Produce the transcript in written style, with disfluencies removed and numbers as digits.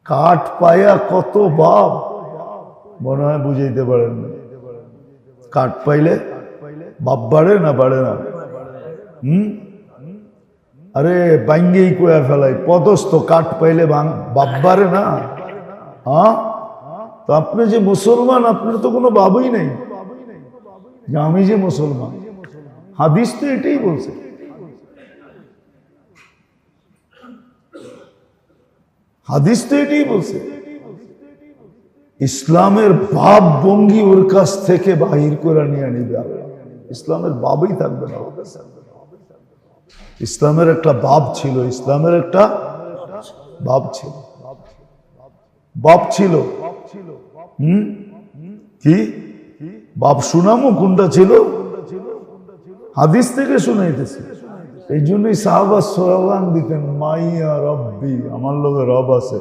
কাঠ পায়া কত বাপ, মনে হয় বুঝাইতে পারেন না। কাঠ পাইলে বাপ বাড়ে না বাড়ে না? আরে বাঙ্গেই কোয়া ফেলাই, পদস্থ কাঠ পাইলে বাপ বাড়ে না? হ্যাঁ, তো আপনি যে মুসলমান, আপনার তো কোনো বাবুই নেই যে আমি যে মুসলমান। হাদিস তো এটাই বলছে। হাদিস তো এটাই বলছে, ইসলামের ভাব ভঙ্গি ওর কাছ থেকে বাহির করে নিয়ে নিবে আল্লাহ। ইসলামের বাবই থাকবে না ওর কাছে। ইসলামের একটা বাপ ছিল, ইসলামের একটা বাপ ছিল, বাপ ছিল। কি বাপ শুনামো কোনটা ছিল? হাদিস থেকে শুনাইতেছে। এই জন্যই সাহাবা স্লোগান দিতেন, মাইয়া রব্বি, আমার লোকের রব আছে।